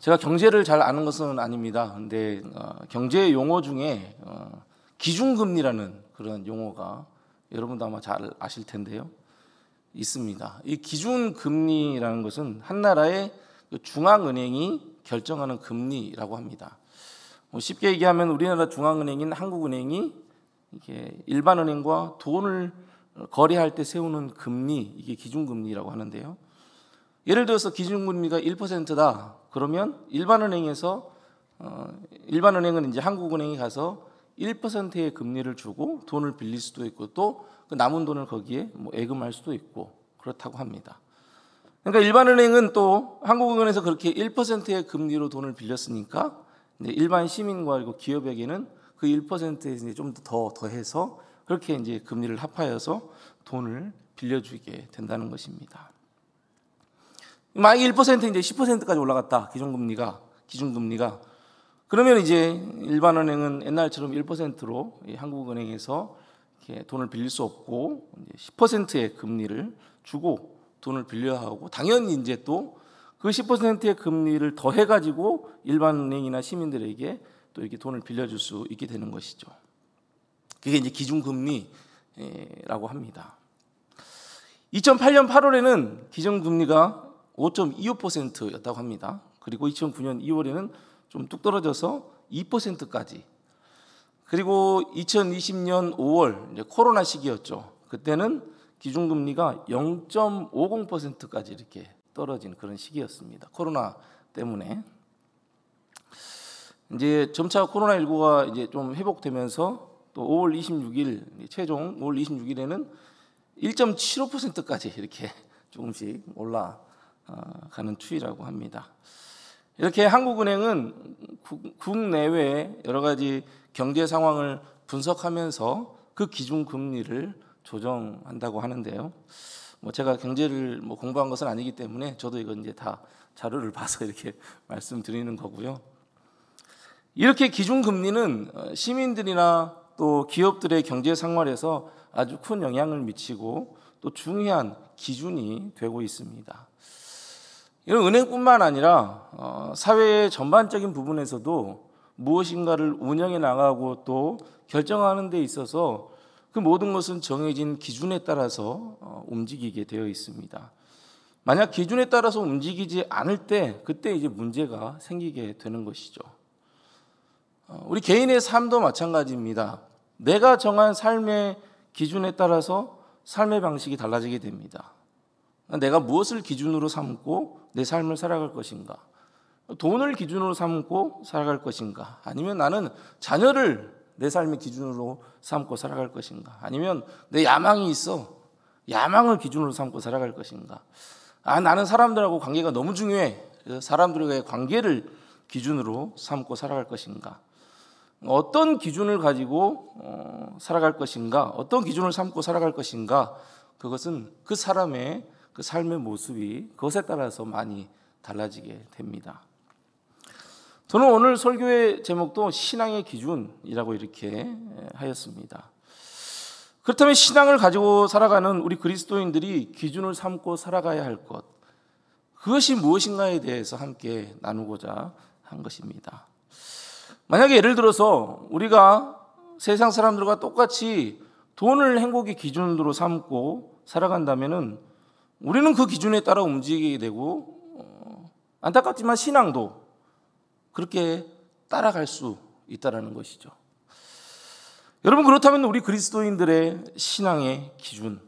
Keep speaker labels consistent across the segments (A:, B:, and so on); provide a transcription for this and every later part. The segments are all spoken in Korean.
A: 제가 경제를 잘 아는 것은 아닙니다. 근데 경제 용어 중에 기준금리라는 그런 용어가 여러분도 아마 잘 아실 텐데요, 있습니다. 이 기준금리라는 것은 한 나라의 중앙은행이 결정하는 금리라고 합니다. 쉽게 얘기하면 우리나라 중앙은행인 한국은행이 이게 일반은행과 돈을 거래할 때 세우는 금리, 이게 기준금리라고 하는데요. 예를 들어서 기준금리가 1%다. 그러면 일반은행은 이제 한국은행에 가서 1%의 금리를 주고 돈을 빌릴 수도 있고 또 그 남은 돈을 거기에 예금할 수도 있고 그렇다고 합니다. 그러니까 일반은행은 또 한국은행에서 그렇게 1%의 금리로 돈을 빌렸으니까 일반 시민과 그리고 기업에게는 그 1%에 좀 더 더해서 그렇게 이제 금리를 합하여서 돈을 빌려주게 된다는 것입니다. 만약에 1% 이제 10%까지 올라갔다, 기준금리가 그러면 이제 일반은행은 옛날처럼 1%로 한국은행에서 이렇게 돈을 빌릴 수 없고 10%의 금리를 주고 돈을 빌려야 하고, 당연히 이제 또 그 10%의 금리를 더해 가지고 일반은행이나 시민들에게 또 이렇게 돈을 빌려줄 수 있게 되는 것이죠. 그게 이제 기준금리라고 합니다. 2008년 8월에는 기준금리가 5.25%였다고 합니다. 그리고 2009년 2월에는 좀 뚝 떨어져서 2%까지. 그리고 2020년 5월 이제 코로나 시기였죠. 그때는 기준금리가 0.50%까지 이렇게 떨어진 그런 시기였습니다. 코로나 때문에. 이제 점차 코로나19가 이제 좀 회복되면서 또 5월 26일 최종 5월 26일에는 1.75%까지 이렇게 조금씩 올라가는 추이라고 합니다. 이렇게 한국은행은 국내외 여러 가지 경제 상황을 분석하면서 그 기준금리를 조정한다고 하는데요. 제가 경제를 공부한 것은 아니기 때문에 저도 이건 이제 다 자료를 봐서 이렇게 말씀드리는 거고요. 이렇게 기준금리는 시민들이나 또 기업들의 경제 생활에서 아주 큰 영향을 미치고 또 중요한 기준이 되고 있습니다. 이런 은행뿐만 아니라 사회의 전반적인 부분에서도 무엇인가를 운영해 나가고 또 결정하는 데 있어서 그 모든 것은 정해진 기준에 따라서 움직이게 되어 있습니다. 만약 기준에 따라서 움직이지 않을 때 그때 이제 문제가 생기게 되는 것이죠. 우리 개인의 삶도 마찬가지입니다. 내가 정한 삶의 기준에 따라서 삶의 방식이 달라지게 됩니다. 내가 무엇을 기준으로 삼고 내 삶을 살아갈 것인가? 돈을 기준으로 삼고 살아갈 것인가? 아니면 나는 자녀를 내 삶의 기준으로 삼고 살아갈 것인가? 아니면 내 야망이 있어, 야망을 기준으로 삼고 살아갈 것인가? 나는 사람들하고 관계가 너무 중요해, 그래서 사람들과의 관계를 기준으로 삼고 살아갈 것인가? 어떤 기준을 가지고 살아갈 것인가? 어떤 기준을 삼고 살아갈 것인가? 그것은 그 사람의 그 삶의 모습이 그것에 따라서 많이 달라지게 됩니다. 저는 오늘 설교의 제목도 신앙의 기준이라고 이렇게 하였습니다. 그렇다면 신앙을 가지고 살아가는 우리 그리스도인들이 기준을 삼고 살아가야 할 것, 그것이 무엇인가에 대해서 함께 나누고자 한 것입니다. 만약에 예를 들어서 우리가 세상 사람들과 똑같이 돈을 행복의 기준으로 삼고 살아간다면 우리는 그 기준에 따라 움직이게 되고 안타깝지만 신앙도 그렇게 따라갈 수 있다는 것이죠. 여러분, 그렇다면 우리 그리스도인들의 신앙의 기준,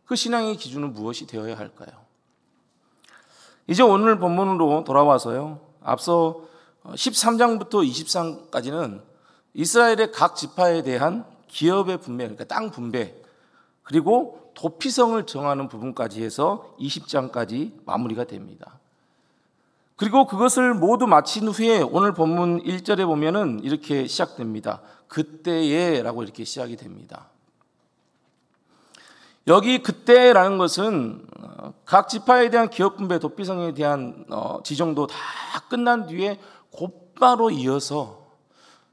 A: 그 신앙의 기준은 무엇이 되어야 할까요? 이제 오늘 본문으로 돌아와서요, 앞서 13장부터 23장까지는 이스라엘의 각 지파에 대한 기업의 분배, 그러니까 땅 분배, 그리고 도피성을 정하는 부분까지 해서 20장까지 마무리가 됩니다. 그리고 그것을 모두 마친 후에 오늘 본문 1절에 보면은 이렇게 시작됩니다. 그때에 라고 이렇게 시작이 됩니다. 여기 그때라는 것은 각 지파에 대한 기업 분배, 도피성에 대한 지정도 다 끝난 뒤에 곧바로 이어서,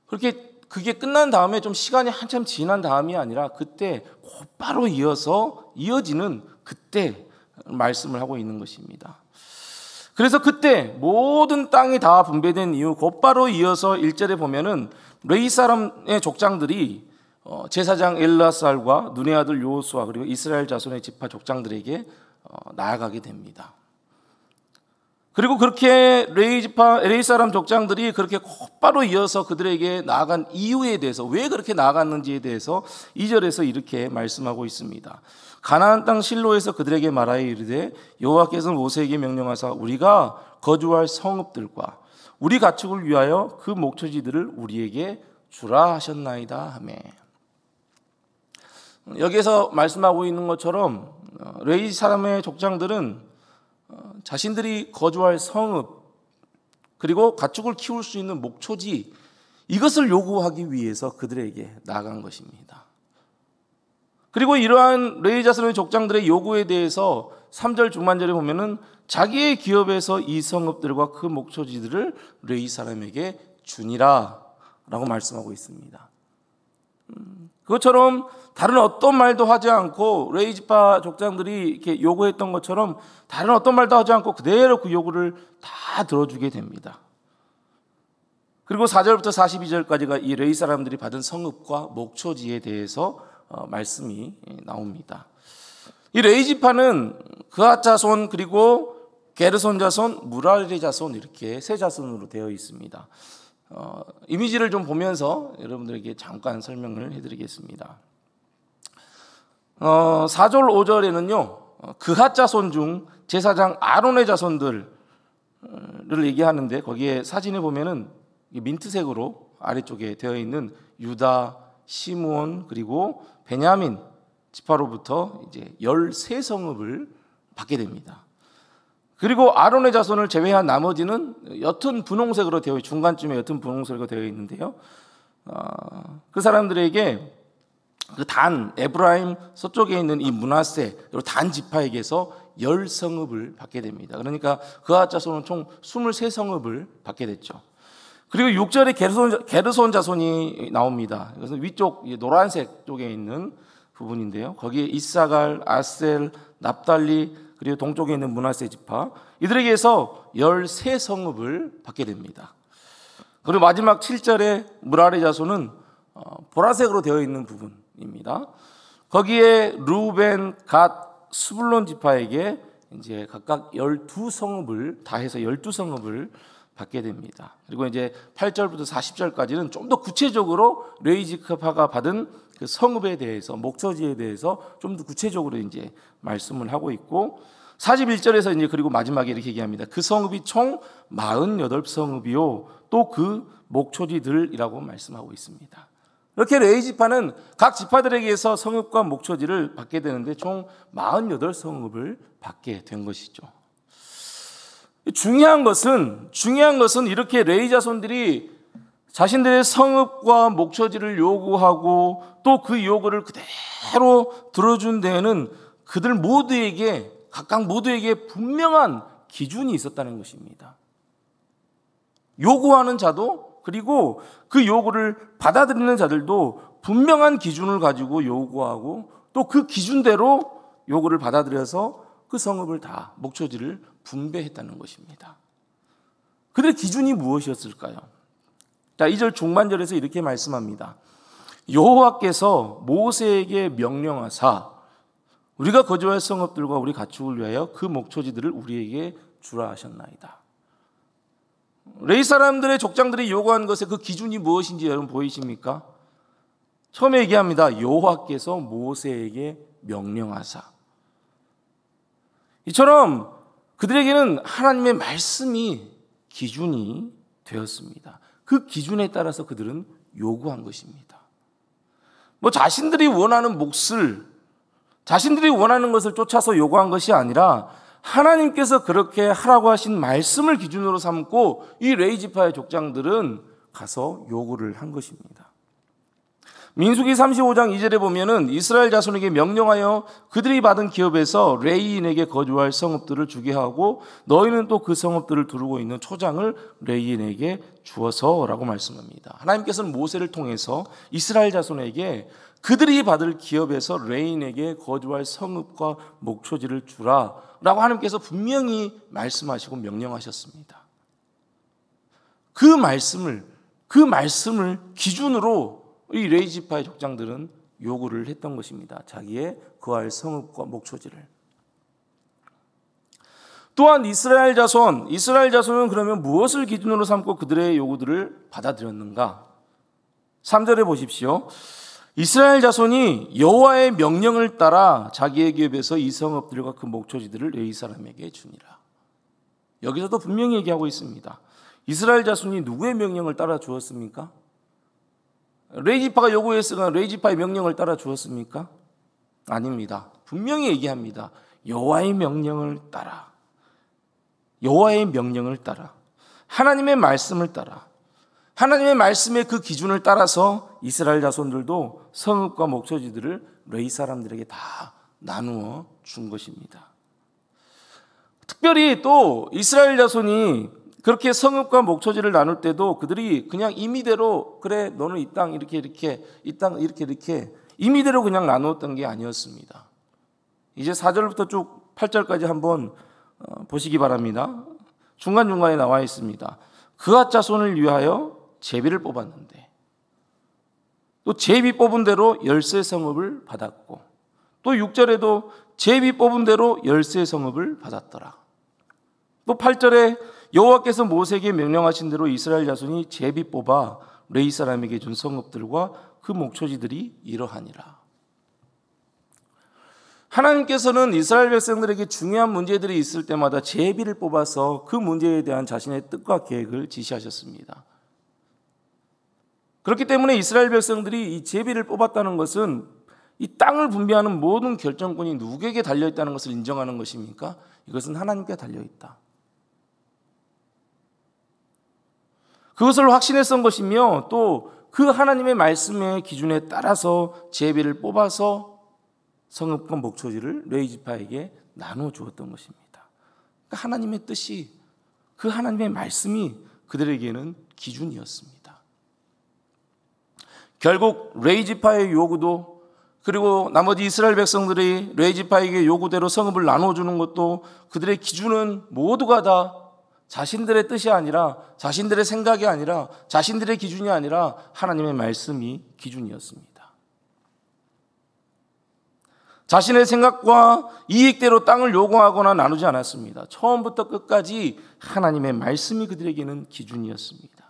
A: 그게 끝난 다음에 좀 시간이 한참 지난 다음이 아니라 그때 곧바로 이어지는 그때 말씀을 하고 있는 것입니다. 그래서 그때 모든 땅이 다 분배된 이후 곧바로 이어서 1절에 보면은 레위 사람의 족장들이 제사장 엘라살과 눈의 아들 여호수아 그리고 이스라엘 자손의 지파 족장들에게 나아가게 됩니다. 그리고 그렇게 레위 사람 족장들이 그렇게 곧바로 이어서 그들에게 나아간 이유에 대해서, 왜 그렇게 나아갔는지에 대해서 2절에서 이렇게 말씀하고 있습니다. 가나안 땅 실로에서 그들에게 말하여 이르되 여호와께서 모세에게 명령하사 우리가 거주할 성읍들과 우리 가축을 위하여 그 목초지들을 우리에게 주라 하셨나이다 하며, 여기에서 말씀하고 있는 것처럼 레위 사람의 족장들은 자신들이 거주할 성읍 그리고 가축을 키울 수 있는 목초지, 이것을 요구하기 위해서 그들에게 나아간 것입니다. 그리고 이러한 레위 자손의 족장들의 요구에 대해서 3절 중반절에 보면은 자기의 기업에서 이 성읍들과 그 목초지들을 레위 사람에게 주니라 라고 말씀하고 있습니다. 그것처럼 다른 어떤 말도 하지 않고 레위 지파 족장들이 이렇게 요구했던 것처럼 다른 어떤 말도 하지 않고 그대로 그 요구를 다 들어주게 됩니다. 그리고 4절부터 42절까지가 이 레위 사람들이 받은 성읍과 목초지에 대해서 말씀이 나옵니다. 이 레위 지파는 그앗 자손 그리고 게르손 자손, 무라리 자손, 이렇게 세 자손으로 되어 있습니다. 이미지를 좀 보면서 여러분들에게 잠깐 설명을 해드리겠습니다. 4절 5절에는요 그앗 자손 중 제사장 아론의 자손들을 얘기하는데, 거기에 사진에 보면은 민트색으로 아래쪽에 되어 있는 유다, 시므온 그리고 베냐민 지파로부터 이제 13성읍을 받게 됩니다. 그리고 아론의 자손을 제외한 나머지는 옅은 분홍색으로 되어, 중간쯤에 옅은 분홍색으로 되어 있는데요. 그 사람들에게 그 단, 에브라임 서쪽에 있는 이 므낫세, 단 지파에게서 10성읍을 받게 됩니다. 그러니까 그앗 자손은 총 23성읍을 받게 됐죠. 그리고 6절에 게르손 자손이 나옵니다. 이것은 위쪽 노란색 쪽에 있는 부분인데요. 거기에 이사갈, 아셀, 납달리 그리고 동쪽에 있는 므낫세 지파, 이들에게서 13성읍을 받게 됩니다. 그리고 마지막 7절에 무라리 자손은 보라색으로 되어 있는 부분입니다. 거기에 루벤, 갓, 스불론 지파에게 이제 각각 12성읍을 다 해서 12성읍을 받게 됩니다. 그리고 이제 8절부터 40절까지는 좀 더 구체적으로 레위 지파가 받은 그 성읍에 대해서, 목초지에 대해서 좀 더 구체적으로 이제 말씀을 하고 있고, 41절에서 이제 그리고 마지막에 이렇게 얘기합니다. 그 성읍이 총 48성읍이요 또 그 목초지들이라고 말씀하고 있습니다. 이렇게 레위 지파는 각 지파들에게서 성읍과 목초지를 받게 되는데 총 48성읍을 받게 된 것이죠. 중요한 것은 이렇게 레위 자손들이 자신들의 성읍과 목초지를 요구하고 또 그 요구를 그대로 들어준 데에는 그들 모두에게, 각각 모두에게 분명한 기준이 있었다는 것입니다. 요구하는 자도 그리고 그 요구를 받아들이는 자들도 분명한 기준을 가지고 요구하고 또 그 기준대로 요구를 받아들여서 그 성읍을 다, 목초지를 분배했다는 것입니다. 그들의 기준이 무엇이었을까요? 자, 2절 중반절에서 이렇게 말씀합니다. 여호와께서 모세에게 명령하사 우리가 거주할 성읍들과 우리 가축을 위하여 그 목초지들을 우리에게 주라 하셨나이다. 레위 사람들의 족장들이 요구한 것의 그 기준이 무엇인지 여러분 보이십니까? 처음에 얘기합니다. 여호와께서 모세에게 명령하사. 이처럼 그들에게는 하나님의 말씀이 기준이 되었습니다. 그 기준에 따라서 그들은 요구한 것입니다. 자신들이 원하는 몫을, 자신들이 원하는 것을 쫓아서 요구한 것이 아니라 하나님께서 그렇게 하라고 하신 말씀을 기준으로 삼고 이 레위 지파의 족장들은 가서 요구를 한 것입니다. 민수기 35장 2절에 보면은 이스라엘 자손에게 명령하여 그들이 받은 기업에서 레이인에게 거주할 성읍들을 주게 하고 너희는 또 그 성읍들을 두르고 있는 초장을 레이인에게 주어서라고 말씀합니다. 하나님께서는 모세를 통해서 이스라엘 자손에게 그들이 받을 기업에서 레인에게 거주할 성읍과 목초지를 주라라고 하나님께서 분명히 말씀하시고 명령하셨습니다. 그 말씀을 기준으로 이 레위지파의 족장들은 요구를 했던 것입니다. 자기의 거할 성읍과 목초지를. 또한 이스라엘 자손은 그러면 무엇을 기준으로 삼고 그들의 요구들을 받아들였는가? 3절에 보십시오. 이스라엘 자손이 여호와의 명령을 따라 자기의 기업에서 이 성읍들과 그 목초지들을 레위 사람에게 주니라. 여기서도 분명히 얘기하고 있습니다. 이스라엘 자손이 누구의 명령을 따라 주었습니까? 레위지파가 요구했으나 레위지파의 명령을 따라 주었습니까? 아닙니다. 분명히 얘기합니다. 여호와의 명령을 따라, 여호와의 명령을 따라, 하나님의 말씀을 따라, 하나님의 말씀의 그 기준을 따라서 이스라엘 자손들도 성읍과 목초지들을 레위 사람들에게 다 나누어 준 것입니다. 특별히 또 이스라엘 자손이 그렇게 성읍과 목초지를 나눌 때도 그들이 그냥 임의대로 그래 너는 이 땅 이렇게 이 땅 이렇게 임의대로 그냥 나누었던 게 아니었습니다. 이제 4절부터 쭉 8절까지 한번 보시기 바랍니다. 중간중간에 나와 있습니다. 그앗 자손을 위하여 제비를 뽑았는데 또 제비 뽑은 대로 열세 성읍을 받았고 또 6절에도 제비 뽑은 대로 열세 성읍을 받았더라. 또 8절에 여호와께서 모세에게 명령하신 대로 이스라엘 자손이 제비 뽑아 레위 사람에게 준 성읍들과 그 목초지들이 이러하니라. 하나님께서는 이스라엘 백성들에게 중요한 문제들이 있을 때마다 제비를 뽑아서 그 문제에 대한 자신의 뜻과 계획을 지시하셨습니다. 그렇기 때문에 이스라엘 백성들이 이 제비를 뽑았다는 것은 이 땅을 분배하는 모든 결정권이 누구에게 달려있다는 것을 인정하는 것입니까? 이것은 하나님께 달려있다. 그것을 확신했던 것이며 또 그 하나님의 말씀의 기준에 따라서 제비를 뽑아서 성읍과 목초지를 레위지파에게 나누어 주었던 것입니다. 그러니까 하나님의 뜻이, 그 하나님의 말씀이 그들에게는 기준이었습니다. 결국 레위지파의 요구도 그리고 나머지 이스라엘 백성들이 레위지파에게 요구대로 성읍을 나눠주는 것도 그들의 기준은 모두가 다 자신들의 뜻이 아니라, 자신들의 생각이 아니라, 자신들의 기준이 아니라 하나님의 말씀이 기준이었습니다. 자신의 생각과 이익대로 땅을 요구하거나 나누지 않았습니다. 처음부터 끝까지 하나님의 말씀이 그들에게는 기준이었습니다.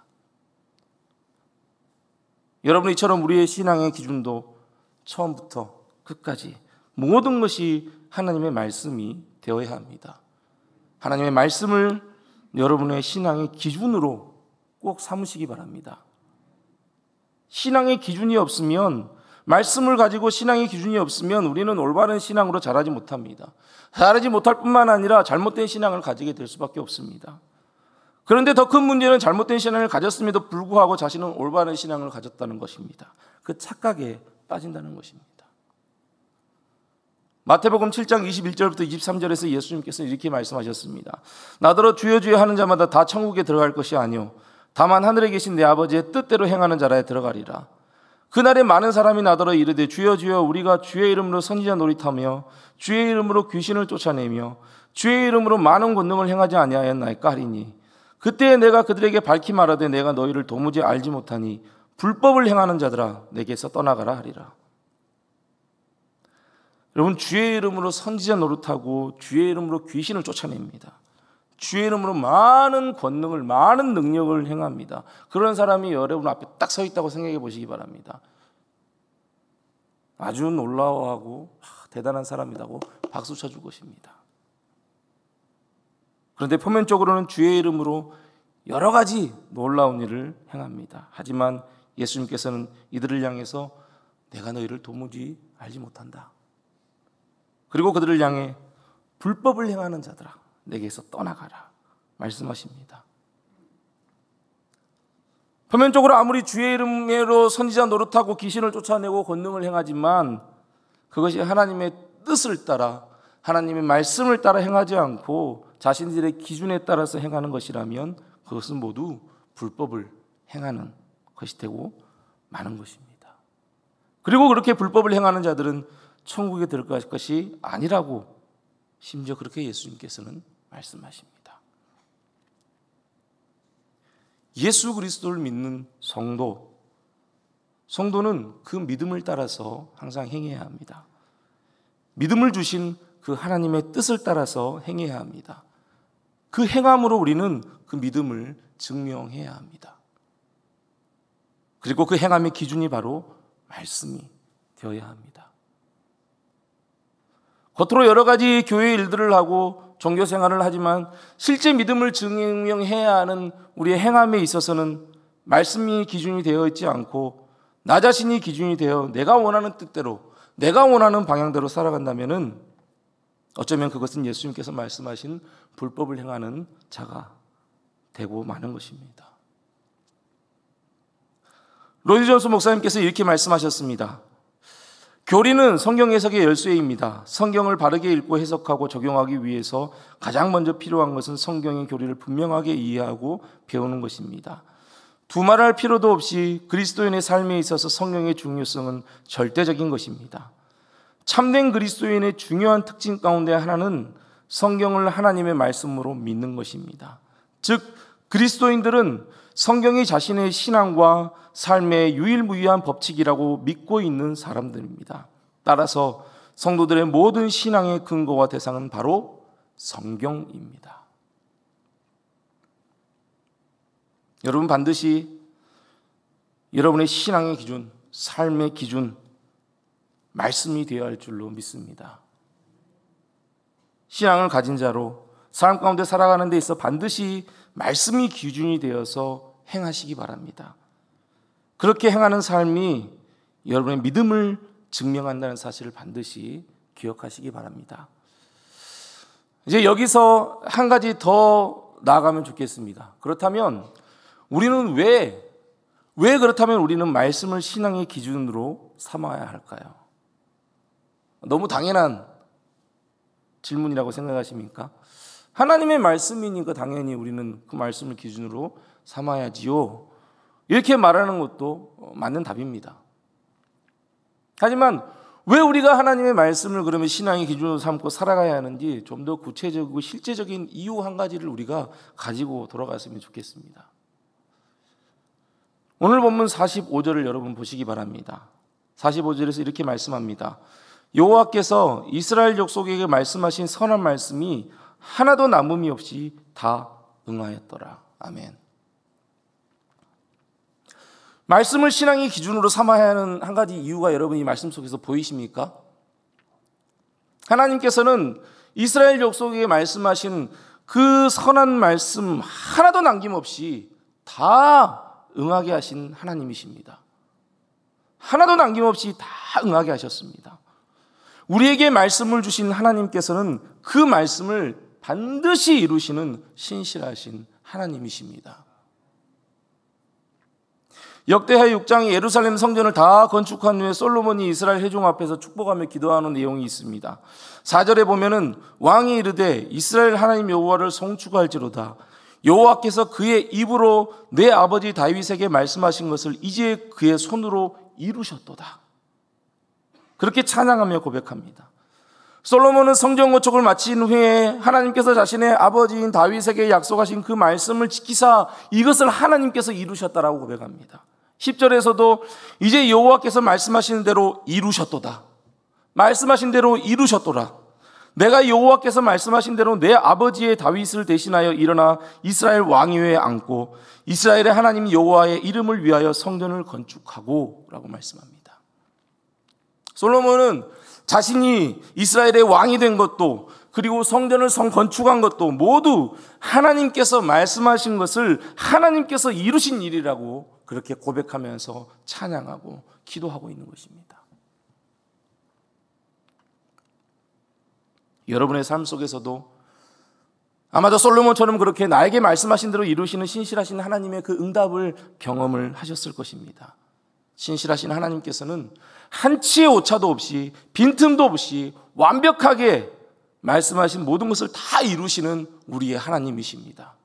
A: 여러분, 이처럼 우리의 신앙의 기준도 처음부터 끝까지 모든 것이 하나님의 말씀이 되어야 합니다. 하나님의 말씀을 여러분의 신앙의 기준으로 꼭 삼으시기 바랍니다. 신앙의 기준이 없으면, 말씀을 가지고 신앙의 기준이 없으면 우리는 올바른 신앙으로 자라지 못합니다. 자라지 못할 뿐만 아니라 잘못된 신앙을 가지게 될 수밖에 없습니다. 그런데 더 큰 문제는 잘못된 신앙을 가졌음에도 불구하고 자신은 올바른 신앙을 가졌다는 것입니다. 그 착각에 빠진다는 것입니다. 마태복음 7장 21절부터 23절에서 예수님께서 이렇게 말씀하셨습니다. 나더러 주여 주여 하는 자마다 다 천국에 들어갈 것이 아니요 다만 하늘에 계신 내 아버지의 뜻대로 행하는 자라에 들어가리라. 그날에 많은 사람이 나더러 이르되 주여 주여 우리가 주의 이름으로 선지자 노릇하며 주의 이름으로 귀신을 쫓아내며 주의 이름으로 많은 권능을 행하지 아니하였나이까 하리니 그때 내가 그들에게 밝히 말하되 내가 너희를 도무지 알지 못하니 불법을 행하는 자들아 내게서 떠나가라 하리라. 여러분, 주의 이름으로 선지자 노릇하고 주의 이름으로 귀신을 쫓아냅니다. 주의 이름으로 많은 권능을, 많은 능력을 행합니다. 그런 사람이 여러분 앞에 딱 서 있다고 생각해 보시기 바랍니다. 아주 놀라워하고 대단한 사람이라고 박수 쳐줄 것입니다. 그런데 표면적으로는 주의 이름으로 여러 가지 놀라운 일을 행합니다. 하지만 예수님께서는 이들을 향해서 내가 너희를 도무지 알지 못한다. 그리고 그들을 향해 불법을 행하는 자들아 내게서 떠나가라 말씀하십니다. 표면적으로 아무리 주의 이름으로 선지자 노릇하고 귀신을 쫓아내고 권능을 행하지만 그것이 하나님의 뜻을 따라 하나님의 말씀을 따라 행하지 않고 자신들의 기준에 따라서 행하는 것이라면 그것은 모두 불법을 행하는 것이 되고 마는 것입니다. 그리고 그렇게 불법을 행하는 자들은 천국에 들어갈 것이 아니라고 심지어 그렇게 예수님께서는 말씀하십니다. 예수 그리스도를 믿는 성도는 그 믿음을 따라서 항상 행해야 합니다. 믿음을 주신 그 하나님의 뜻을 따라서 행해야 합니다. 그 행함으로 우리는 그 믿음을 증명해야 합니다. 그리고 그 행함의 기준이 바로 말씀이 되어야 합니다. 겉으로 여러 가지 교회 일들을 하고 종교 생활을 하지만 실제 믿음을 증명해야 하는 우리의 행함에 있어서는 말씀이 기준이 되어 있지 않고 나 자신이 기준이 되어 내가 원하는 뜻대로 내가 원하는 방향대로 살아간다면은 어쩌면 그것은 예수님께서 말씀하신 불법을 행하는 자가 되고 마는 것입니다. 로이드 존스 목사님께서 이렇게 말씀하셨습니다. 교리는 성경 해석의 열쇠입니다. 성경을 바르게 읽고 해석하고 적용하기 위해서 가장 먼저 필요한 것은 성경의 교리를 분명하게 이해하고 배우는 것입니다. 두말할 필요도 없이 그리스도인의 삶에 있어서 성경의 중요성은 절대적인 것입니다. 참된 그리스도인의 중요한 특징 가운데 하나는 성경을 하나님의 말씀으로 믿는 것입니다. 즉 그리스도인들은 성경이 자신의 신앙과 삶의 유일무이한 법칙이라고 믿고 있는 사람들입니다. 따라서 성도들의 모든 신앙의 근거와 대상은 바로 성경입니다. 여러분 반드시 여러분의 신앙의 기준, 삶의 기준, 말씀이 되어야 할 줄로 믿습니다. 신앙을 가진 자로 삶 가운데 살아가는 데 있어 반드시 말씀이 기준이 되어서 행하시기 바랍니다. 그렇게 행하는 삶이 여러분의 믿음을 증명한다는 사실을 반드시 기억하시기 바랍니다. 이제 여기서 한 가지 더 나아가면 좋겠습니다. 그렇다면 우리는 왜 그렇다면 우리는 말씀을 신앙의 기준으로 삼아야 할까요? 너무 당연한 질문이라고 생각하십니까? 하나님의 말씀이니까 당연히 우리는 그 말씀을 기준으로 삼아야지요. 이렇게 말하는 것도 맞는 답입니다. 하지만 왜 우리가 하나님의 말씀을 그러면 신앙의 기준으로 삼고 살아가야 하는지 좀 더 구체적이고 실제적인 이유 한 가지를 우리가 가지고 돌아갔으면 좋겠습니다. 오늘 본문 45절을 여러분 보시기 바랍니다. 45절에서 이렇게 말씀합니다. 여호와께서 이스라엘 족속에게 말씀하신 선한 말씀이 하나도 남음이 없이 다 응하였더라. 아멘. 말씀을 신앙의 기준으로 삼아야 하는 한 가지 이유가 여러분 이 말씀 속에서 보이십니까? 하나님께서는 이스라엘 족속에게 말씀하신 그 선한 말씀 하나도 남김없이 다 응하게 하신 하나님이십니다. 하나도 남김없이 다 응하게 하셨습니다. 우리에게 말씀을 주신 하나님께서는 그 말씀을 반드시 이루시는 신실하신 하나님이십니다. 역대하 6장에 예루살렘 성전을 다 건축한 후에 솔로몬이 이스라엘 회중 앞에서 축복하며 기도하는 내용이 있습니다. 4절에 보면은 왕이 이르되 이스라엘 하나님 여호와를 송축할지로다. 여호와께서 그의 입으로 내 아버지 다윗에게 말씀하신 것을 이제 그의 손으로 이루셨도다. 그렇게 찬양하며 고백합니다. 솔로몬은 성전 건축을 마친 후에 하나님께서 자신의 아버지인 다윗에게 약속하신 그 말씀을 지키사 이것을 하나님께서 이루셨다라고 고백합니다. 10절에서도 이제 여호와께서 말씀하신 대로 이루셨도다. 말씀하신 대로 이루셨도다. 내가 여호와께서 말씀하신 대로 내 아버지의 다윗을 대신하여 일어나 이스라엘 왕위에 앉고 이스라엘의 하나님 여호와의 이름을 위하여 성전을 건축하고 라고 말씀합니다. 솔로몬은 자신이 이스라엘의 왕이 된 것도 그리고 성전을 건축한 것도 모두 하나님께서 말씀하신 것을 하나님께서 이루신 일이라고 그렇게 고백하면서 찬양하고 기도하고 있는 것입니다. 여러분의 삶 속에서도 아마도 솔로몬처럼 그렇게 나에게 말씀하신 대로 이루시는 신실하신 하나님의 그 응답을 경험을 하셨을 것입니다. 신실하신 하나님께서는 한치의 오차도 없이 빈틈도 없이 완벽하게 말씀하신 모든 것을 다 이루시는 우리의 하나님이십니다.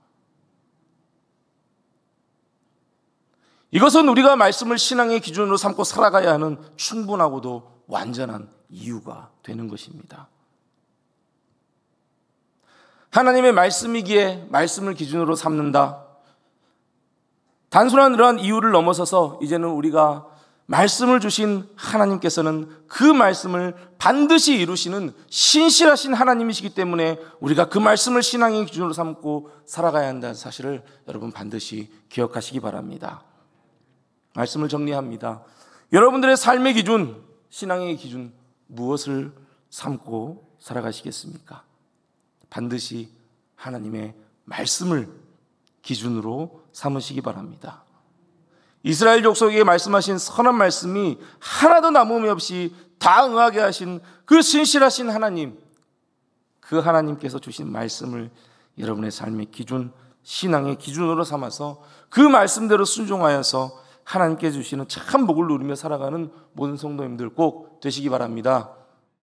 A: 이것은 우리가 말씀을 신앙의 기준으로 삼고 살아가야 하는 충분하고도 완전한 이유가 되는 것입니다. 하나님의 말씀이기에 말씀을 기준으로 삼는다. 단순한 이러한 이유를 넘어서서 이제는 우리가 말씀을 주신 하나님께서는 그 말씀을 반드시 이루시는 신실하신 하나님이시기 때문에 우리가 그 말씀을 신앙의 기준으로 삼고 살아가야 한다는 사실을 여러분 반드시 기억하시기 바랍니다. 말씀을 정리합니다. 여러분들의 삶의 기준, 신앙의 기준 무엇을 삼고 살아가시겠습니까? 반드시 하나님의 말씀을 기준으로 삼으시기 바랍니다. 이스라엘 족속에게 말씀하신 선한 말씀이 하나도 남음이 없이 다 응하게 하신 그 신실하신 하나님, 그 하나님께서 주신 말씀을 여러분의 삶의 기준, 신앙의 기준으로 삼아서 그 말씀대로 순종하여서 하나님께 주시는 참 복을 누리며 살아가는 모든 성도님들 꼭 되시기 바랍니다.